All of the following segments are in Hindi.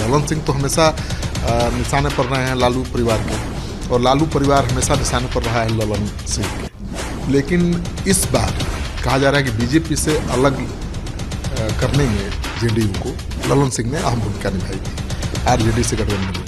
ललन सिंह तो हमेशा निशाने पर रहे हैं लालू परिवार के, और लालू परिवार हमेशा निशाने पर रहा है ललन सिंह के। लेकिन इस बार कहा जा रहा है कि बीजेपी से अलग करने में जेडीयू को ललन सिंह ने अहम भूमिका निभाई थी आरजेडी से गठबंधन में।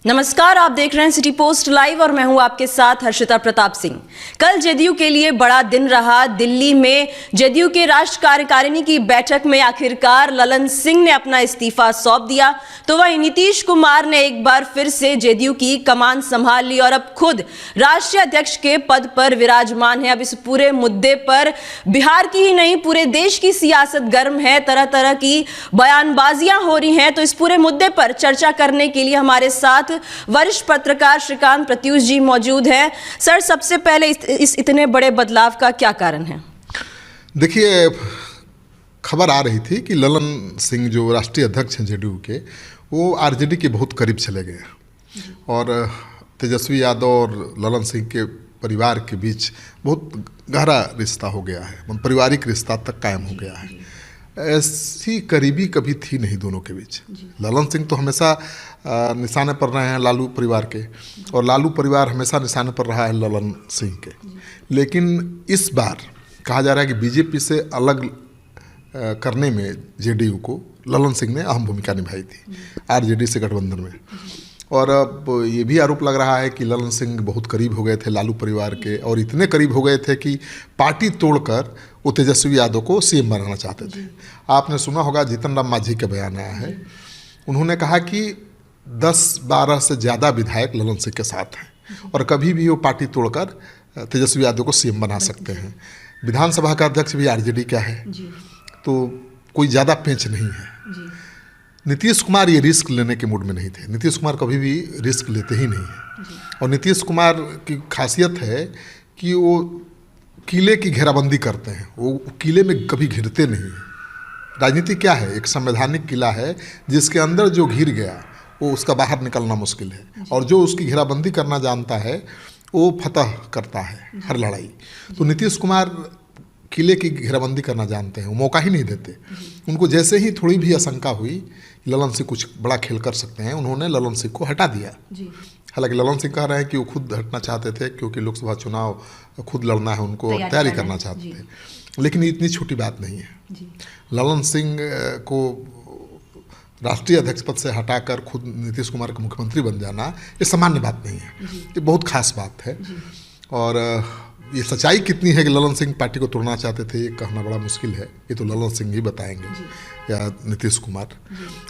नमस्कार, आप देख रहे हैं सिटी पोस्ट लाइव और मैं हूं आपके साथ हर्षिता प्रताप सिंह। कल जेडीयू के लिए बड़ा दिन रहा। दिल्ली में जेडीयू के राष्ट्रीय कार्यकारिणी की बैठक में आखिरकार ललन सिंह ने अपना इस्तीफा सौंप दिया, तो वहीं नीतीश कुमार ने एक बार फिर से जेडीयू की कमान संभाल ली और अब खुद राष्ट्रीय अध्यक्ष के पद पर विराजमान है। अब इस पूरे मुद्दे पर बिहार की ही नहीं पूरे देश की सियासत गर्म है, तरह तरह की बयानबाजियां हो रही हैं। तो इस पूरे मुद्दे पर चर्चा करने के लिए हमारे साथ वरिष्ठ पत्रकार श्रीकांत प्रत्युष जी मौजूद हैं। सर, सबसे पहले इस इतने बड़े बदलाव का क्या कारण है? देखिए, खबर आ रही थी कि ललन सिंह जो राष्ट्रीय अध्यक्ष हैं जेडीयू के, वो आरजेडी के बहुत करीब चले गए और तेजस्वी यादव और ललन सिंह के परिवार के बीच बहुत गहरा रिश्ता हो गया है, पारिवारिक रिश्ता तक कायम हो गया है। ऐसी करीबी कभी थी नहीं दोनों के बीच। ललन सिंह तो हमेशा निशाने पर रहे हैं लालू परिवार के, और लालू परिवार हमेशा निशाने पर रहा है ललन सिंह के। लेकिन इस बार कहा जा रहा है कि बीजेपी से अलग करने में जेडीयू को ललन सिंह ने अहम भूमिका निभाई थी आरजेडी से गठबंधन में। और अब ये भी आरोप लग रहा है कि ललन सिंह बहुत करीब हो गए थे लालू परिवार के, और इतने करीब हो गए थे कि पार्टी तोड़कर वो तेजस्वी यादव को सीएम बनाना चाहते थे। आपने सुना होगा जीतन राम मांझी का बयान आया है, उन्होंने कहा कि 10-12 से ज़्यादा विधायक ललन सिंह के साथ हैं और कभी भी वो पार्टी तोड़कर तेजस्वी यादव को सीएम बना सकते हैं। विधानसभा का अध्यक्ष भी आरजेडी का है, तो कोई ज़्यादा पेंच नहीं है। नीतीश कुमार ये रिस्क लेने के मूड में नहीं थे। नीतीश कुमार कभी भी रिस्क लेते ही नहीं हैं, और नीतीश कुमार की खासियत है कि वो किले की घेराबंदी करते हैं, वो किले में कभी घिरते नहीं हैं। राजनीति क्या है? एक संवैधानिक किला है जिसके अंदर जो घिर गया वो उसका बाहर निकलना मुश्किल है, और जो उसकी घेराबंदी करना जानता है वो फतह करता है हर लड़ाई। तो नीतीश कुमार किले की घेराबंदी करना जानते हैं, वो मौका ही नहीं देते। उनको जैसे ही थोड़ी भी आशंका हुई ललन सिंह कुछ बड़ा खेल कर सकते हैं, उन्होंने ललन सिंह को हटा दिया। हालांकि ललन सिंह कह रहे हैं कि वो खुद हटना चाहते थे, क्योंकि लोकसभा चुनाव खुद लड़ना है उनको, तैयारी करना चाहते थे। लेकिन ये इतनी छोटी बात नहीं है। ललन सिंह को राष्ट्रीय अध्यक्ष पद से हटाकर खुद नीतीश कुमार का मुख्यमंत्री बन जाना ये सामान्य बात नहीं है, ये बहुत खास बात है। और ये सच्चाई कितनी है कि ललन सिंह पार्टी को तोड़ना चाहते थे, ये कहना बड़ा मुश्किल है। ये तो ललन सिंह ही बताएंगे या नीतीश कुमार।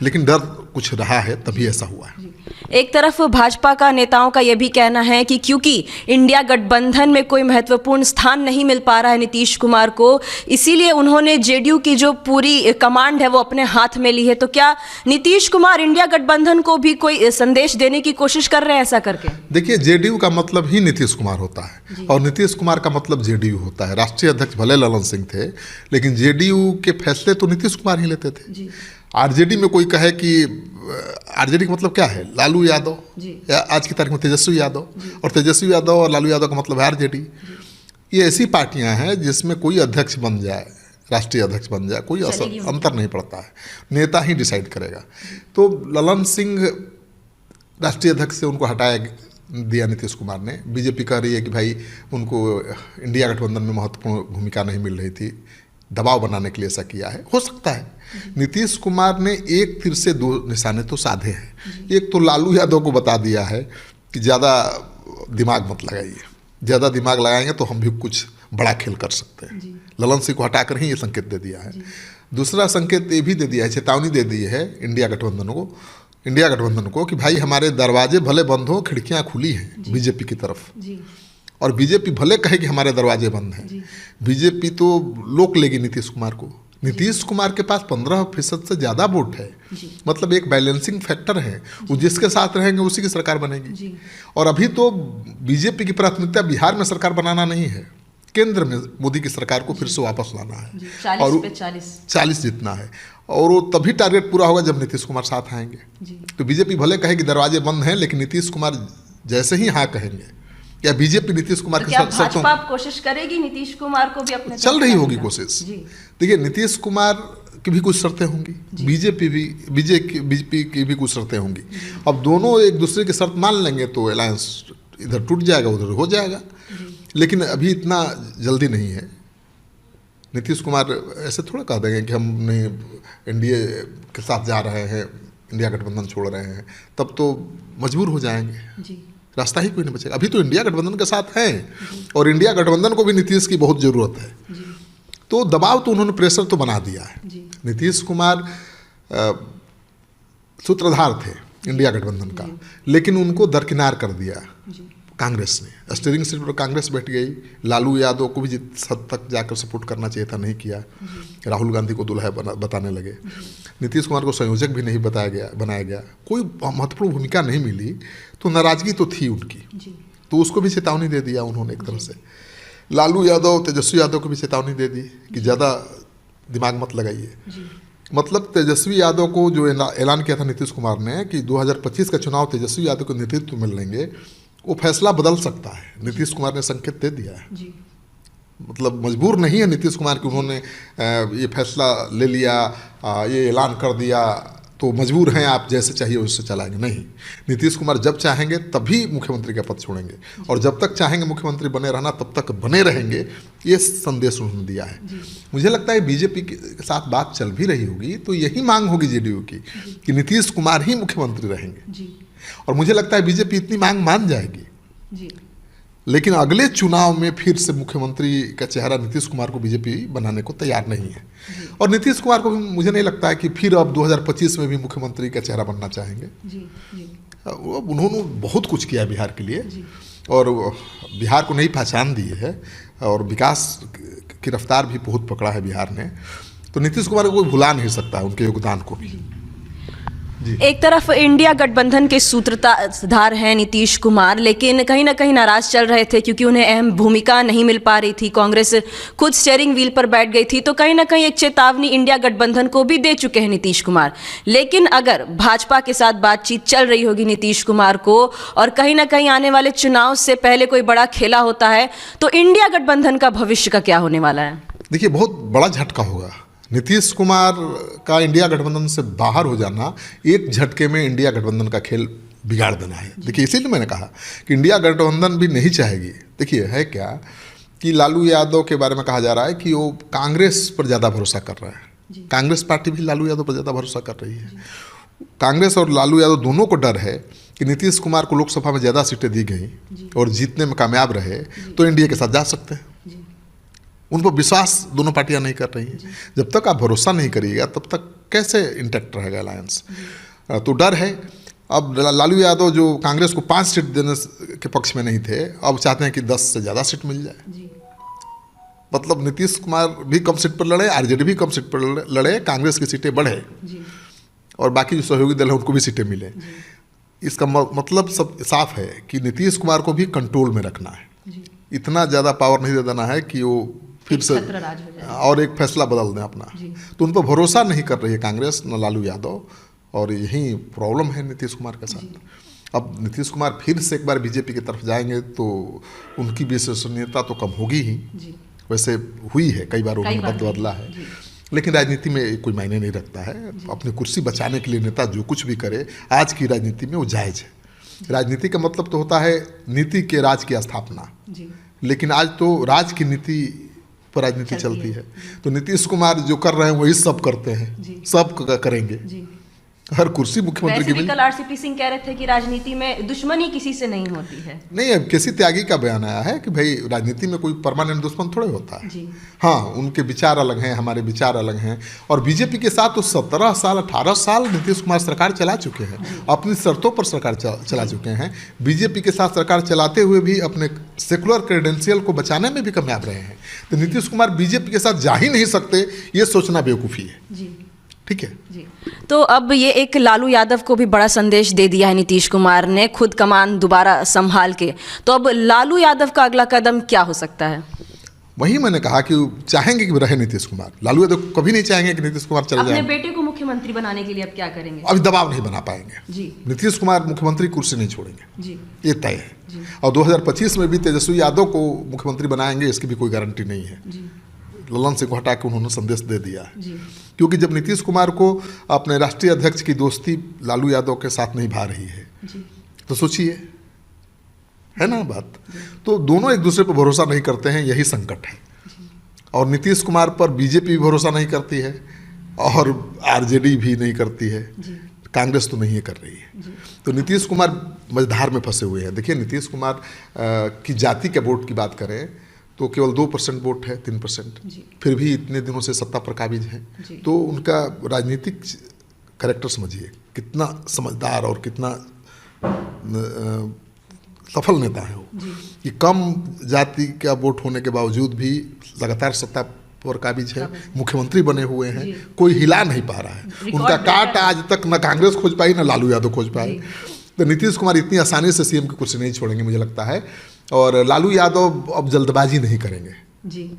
लेकिन डर कुछ रहा है, तभी ऐसा हुआ है। एक तरफ भाजपा का नेताओं का यह भी कहना है कि क्योंकि इंडिया गठबंधन में कोई महत्वपूर्ण स्थान नहीं मिल पा रहा है नीतीश कुमार को, इसीलिए उन्होंने जेडीयू की जो पूरी कमांड है वो अपने हाथ में ली है। तो क्या नीतीश कुमार इंडिया गठबंधन को भी कोई संदेश देने की कोशिश कर रहे हैं ऐसा करके? देखिए, जेडीयू का मतलब ही नीतीश कुमार होता है, और नीतीश कुमार का मतलब जेडीयू होता है। राष्ट्रीय अध्यक्ष भले ललन सिंह थे, लेकिन जेडीयू के फैसले तो नीतीश कुमार ही लेते थे। आरजेडी में कोई कहे कि आरजेडी का मतलब क्या है? लालू यादव, या आज की तारीख में तेजस्वी यादव, और तेजस्वी यादव और लालू यादव का मतलब है आरजेडी। ये ऐसी पार्टियां हैं जिसमें कोई अध्यक्ष बन जाए, राष्ट्रीय अध्यक्ष बन जाए, कोई अंतर नहीं पड़ता है, नेता ही डिसाइड करेगा। तो ललन सिंह राष्ट्रीय अध्यक्ष से उनको हटाया दिया नीतीश कुमार ने। बीजेपी कह रही है कि भाई उनको इंडिया गठबंधन में महत्वपूर्ण भूमिका नहीं मिल रही थी, दबाव बनाने के लिए ऐसा किया है। हो सकता है नीतीश कुमार ने एक तीर से दो निशाने तो साधे हैं। एक तो लालू यादव को बता दिया है कि ज़्यादा दिमाग मत लगाइए, ज़्यादा दिमाग लगाएंगे तो हम भी कुछ बड़ा खेल कर सकते हैं। ललन सिंह को हटाकर ही ये संकेत दे दिया है। दूसरा संकेत ये भी दे दिया है, चेतावनी दे दी है इंडिया गठबंधन को कि भाई हमारे दरवाजे भले बंद हो, खिड़कियाँ खुली हैं बीजेपी की तरफ। और बीजेपी भले कहे कि हमारे दरवाजे बंद हैं, बीजेपी तो लोक लेगी नीतीश कुमार को। नीतीश कुमार के पास 15% से ज़्यादा वोट है, मतलब एक बैलेंसिंग फैक्टर है। वो जिसके साथ रहेंगे उसी की सरकार बनेगी। और अभी तो बीजेपी की प्राथमिकता बिहार में सरकार बनाना नहीं है, केंद्र में मोदी की सरकार को फिर से वापस लाना है। 40 जीतना है, और वो तभी टारगेट पूरा होगा जब नीतीश कुमार साथ आएंगे। तो बीजेपी भले कहे कि दरवाजे बंद हैं, लेकिन नीतीश कुमार जैसे ही हाँ कहेंगे, या बीजेपी नीतीश कुमार तो के भाजपा कोशिश करेगी नीतीश कुमार को भी अपने चल रही होगी कोशिश। देखिए, नीतीश कुमार की भी कुछ शर्तें होंगी, बीजेपी की भी कुछ शर्तें होंगी। अब दोनों एक दूसरे की शर्त मान लेंगे तो अलायंस इधर टूट जाएगा, उधर हो जाएगा। लेकिन अभी इतना जल्दी नहीं है। नीतीश कुमार ऐसे थोड़ा कह देंगे कि हमने एनडीए के साथ जा रहे हैं, इंडिया गठबंधन छोड़ रहे हैं, तब तो मजबूर हो जाएंगे, रास्ता ही कोई नहीं बचेगा। अभी तो इंडिया गठबंधन के साथ हैं और इंडिया गठबंधन को भी नीतीश की बहुत ज़रूरत है। तो दबाव तो उन्होंने, प्रेशर तो बना दिया है। नीतीश कुमार सूत्रधार थे इंडिया गठबंधन का, लेकिन उनको दरकिनार कर दिया कांग्रेस ने। स्टीयरिंग सीट पर कांग्रेस बैठ गई। लालू यादव को भी जिस हद तक जाकर सपोर्ट करना चाहिए था नहीं किया। राहुल गांधी को दुल्हा बताने लगे। नीतीश कुमार को संयोजक भी नहीं बनाया गया। कोई महत्वपूर्ण भूमिका नहीं मिली, तो नाराजगी तो थी उनकी। तो उसको भी चेतावनी दे दिया उन्होंने एक तरह से। लालू यादव, तेजस्वी यादव को भी चेतावनी दे दी कि ज़्यादा दिमाग मत लगाइए। मतलब तेजस्वी यादव को जो ऐलान किया था नीतीश कुमार ने कि 2025 का चुनाव तेजस्वी यादव को नेतृत्व में लेंगे, वो फैसला बदल सकता है। नीतीश कुमार ने संकेत दे दिया है। मतलब मजबूर नहीं है नीतीश कुमार कि उन्होंने ये फैसला ले लिया, ये ऐलान कर दिया तो मजबूर हैं आप, जैसे चाहिए उससे चलाएंगे। नहीं, नीतीश कुमार जब चाहेंगे तभी मुख्यमंत्री का पद छोड़ेंगे, और जब तक चाहेंगे मुख्यमंत्री बने रहना तब तक बने रहेंगे। ये संदेश उन्होंने दिया है। मुझे लगता है बीजेपी के साथ बात चल भी रही होगी तो यही मांग होगी जेडीयू की कि नीतीश कुमार ही मुख्यमंत्री रहेंगे। और मुझे लगता है बीजेपी इतनी मांग मान जाएगी। लेकिन अगले चुनाव में फिर से मुख्यमंत्री का चेहरा नीतीश कुमार को बीजेपी बनाने को तैयार नहीं है। और नीतीश कुमार को भी मुझे नहीं लगता है कि फिर अब 2025 में भी मुख्यमंत्री का चेहरा बनना चाहेंगे। उन्होंने बहुत कुछ किया बिहार के लिए और बिहार को नई पहचान दी है और विकास की रफ्तार भी बहुत पकड़ा है बिहार ने। तो नीतीश कुमार को कोई भुला नहीं सकता है उनके योगदान को भी। एक तरफ इंडिया गठबंधन के सूत्रधार हैं नीतीश कुमार, लेकिन कहीं ना कहीं नाराज चल रहे थे क्योंकि उन्हें अहम भूमिका नहीं मिल पा रही थी। कांग्रेस खुद स्टीयरिंग व्हील पर बैठ गई थी, तो कहीं ना कहीं एक चेतावनी इंडिया गठबंधन को भी दे चुके हैं नीतीश कुमार। लेकिन अगर भाजपा के साथ बातचीत चल रही होगी नीतीश कुमार को और कहीं ना कहीं आने वाले चुनाव से पहले कोई बड़ा खेला होता है, तो इंडिया गठबंधन का भविष्य का क्या होने वाला है? देखिए, बहुत बड़ा झटका होगा। नीतीश कुमार का इंडिया गठबंधन से बाहर हो जाना एक झटके में इंडिया गठबंधन का खेल बिगाड़ देना है। देखिए, इसीलिए मैंने कहा कि इंडिया गठबंधन भी नहीं चाहेगी। देखिए, है क्या कि लालू यादव के बारे में कहा जा रहा है कि वो कांग्रेस पर ज़्यादा भरोसा कर रहा है। कांग्रेस पार्टी भी लालू यादव पर ज़्यादा भरोसा कर रही है। कांग्रेस और लालू यादव दोनों को डर है कि नीतीश कुमार को लोकसभा में ज़्यादा सीटें दी गई और जीतने में कामयाब रहे तो एनडीए के साथ जा सकते हैं। उन पर विश्वास दोनों पार्टियां नहीं कर रही हैं। जब तक आप भरोसा नहीं करिएगा तब तक कैसे इंटैक्ट रहेगा अलायंस? तो डर है। अब लालू यादव जो कांग्रेस को 5 सीट देने के पक्ष में नहीं थे, अब चाहते हैं कि 10 से ज़्यादा सीट मिल जाए। मतलब नीतीश कुमार भी कम सीट पर लड़े, आरजेडी भी कम सीट पर लड़े, कांग्रेस की सीटें बढ़े और बाकी जो सहयोगी दल हैं उनको भी सीटें मिले। इसका मतलब सब साफ है कि नीतीश कुमार को भी कंट्रोल में रखना है। इतना ज़्यादा पावर नहीं दे देना है कि वो फिर से और एक फैसला बदल दें अपना। तो उन पर भरोसा नहीं कर रही है कांग्रेस, न लालू यादव, और यही प्रॉब्लम है नीतीश कुमार के साथ। अब नीतीश कुमार फिर से एक बार बीजेपी की तरफ जाएंगे तो उनकी विश्वसनीयता तो कम होगी ही। वैसे हुई है, कई बार उन्होंने बदला है, लेकिन राजनीति में कोई मायने नहीं रखता है। अपनी कुर्सी बचाने के लिए नेता जो कुछ भी करे आज की राजनीति में वो जायज़ है। राजनीति का मतलब तो होता है नीति के राज की स्थापना, लेकिन आज तो राज की नीति पर राजनीति चलती है। तो नीतीश कुमार जो कर रहे हैं वही सब करते हैं, सब करेंगे। हर कुर्सी मुख्यमंत्री की मिल। कल आरसीपी सिंह कह रहे थे कि राजनीति में दुश्मनी किसी से नहीं होती है। नहीं, अब किसी त्यागी का बयान आया है कि भाई राजनीति में कोई परमानेंट दुश्मन थोड़े होता है। हाँ, उनके विचार अलग हैं, हमारे विचार अलग हैं। और बीजेपी के साथ तो 17 साल 18 साल नीतीश कुमार सरकार चला चुके हैं, अपनी शर्तों पर सरकार चला चुके हैं। बीजेपी के साथ सरकार चलाते हुए भी अपने सेकुलर क्रेडेंशियल को बचाने में भी कामयाब रहे हैं। तो नीतीश कुमार बीजेपी के साथ जा ही नहीं सकते, ये सोचना बेवकूफ़ी है। ठीक है जी। तो अब ये एक लालू यादव को भी बड़ा संदेश दे दिया है नीतीश कुमार ने, खुद कमान दोबारा संभाल के। तो अब लालू यादव का अगला कदम क्या हो सकता है? वही मैंने कहा कि चाहेंगे कि रहे नीतीश कुमार। लालू यादव कभी नहीं चाहेंगे कि नीतीश कुमार चले जाए। अपने बेटे को मुख्यमंत्री बनाने के लिए अब क्या करेंगे? अभी दबाव नहीं बना पाएंगे जी। नीतीश कुमार मुख्यमंत्री कुर्सी नहीं छोड़ेंगे जी, ये तय है। और 2025 में भी तेजस्वी यादव को मुख्यमंत्री बनाएंगे, इसकी भी कोई गारंटी नहीं है जी। ललन सिंह को हटा के उन्होंने संदेश दे दिया है। क्योंकि जब नीतीश कुमार को अपने राष्ट्रीय अध्यक्ष की दोस्ती लालू यादव के साथ नहीं भा रही है तो सोचिए, है ना बात। तो दोनों एक दूसरे पर भरोसा नहीं करते हैं, यही संकट है। और नीतीश कुमार पर बीजेपी भी भरोसा नहीं करती है और आरजेडी भी नहीं करती है, कांग्रेस तो नहीं कर रही है। तो नीतीश कुमार मझधार में फंसे हुए हैं। देखिए, नीतीश कुमार की जाति के वोट की बात करें तो केवल 2% वोट है, 3%, फिर भी इतने दिनों से सत्ता पर काबिज है। तो उनका राजनीतिक कैरेक्टर समझिए कितना समझदार और कितना सफल नेता है वो, कि कम जाति का वोट होने के बावजूद भी लगातार सत्ता पर काबिज है, मुख्यमंत्री बने हुए हैं, कोई हिला नहीं पा रहा है। उनका काट आज तक न कांग्रेस खोज पाई न लालू यादव खोज पाए। तो नीतीश कुमार इतनी आसानी से सीएम की कुर्सी नहीं छोड़ेंगे मुझे लगता है। और लालू यादव अब जल्दबाजी नहीं करेंगे,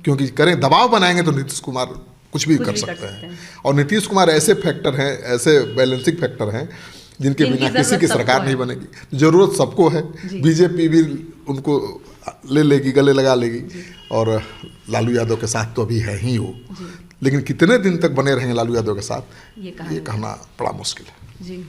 क्योंकि करें दबाव बनाएंगे तो नीतीश कुमार कुछ भी कर सकते हैं। और नीतीश कुमार ऐसे फैक्टर हैं, ऐसे बैलेंसिंग फैक्टर हैं जिनके बिना किसी की सरकार नहीं बनेगी। जरूरत सबको है, बीजेपी भी उनको ले लेगी, गले लगा लेगी, और लालू यादव के साथ तो अभी है ही वो, लेकिन कितने दिन तक बने रहेंगे लालू यादव के साथ ये कहना बड़ा मुश्किल है।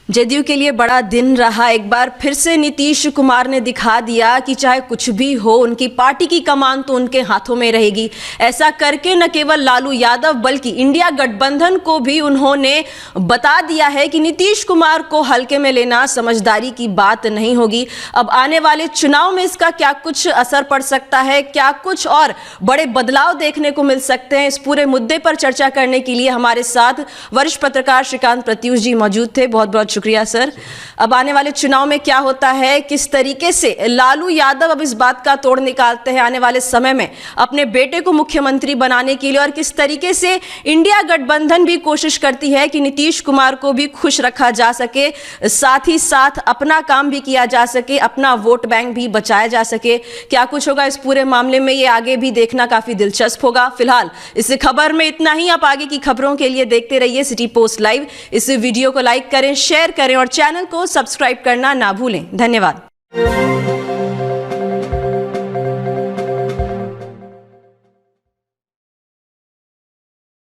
जदयू के लिए बड़ा दिन रहा। एक बार फिर से नीतीश कुमार ने दिखा दिया कि चाहे कुछ भी हो, उनकी पार्टी की कमान तो उनके हाथों में रहेगी। ऐसा करके न केवल लालू यादव बल्कि इंडिया गठबंधन को भी उन्होंने बता दिया है कि नीतीश कुमार को हल्के में लेना समझदारी की बात नहीं होगी। अब आने वाले चुनाव में इसका क्या कुछ असर पड़ सकता है, क्या कुछ और बड़े बदलाव देखने को मिल सकते हैं, इस पूरे मुद्दे पर चर्चा करने के लिए हमारे साथ वरिष्ठ पत्रकार श्रीकांत प्रत्यूष जी मौजूद थे। बहुत बहुत शुक्रिया सर। अब आने वाले चुनाव में क्या होता है, किस तरीके से लालू यादव अब इस बात का तोड़ निकालते हैं आने वाले समय में अपने बेटे को मुख्यमंत्री बनाने के लिए, और किस तरीके से इंडिया गठबंधन भी कोशिश करती है कि नीतीश कुमार को भी खुश रखा जा सके, साथ ही साथ अपना काम भी किया जा सके, अपना वोट बैंक भी बचाया जा सके। क्या कुछ होगा इस पूरे मामले में, ये आगे भी देखना काफी दिलचस्प होगा। फिलहाल इस खबर में इतना ही। आप आगे की खबरों के लिए देखते रहिए सिटी पोस्ट लाइव। इस वीडियो को लाइक करें, शेयर करें और चैनल को सब्सक्राइब करना ना भूलें। धन्यवाद।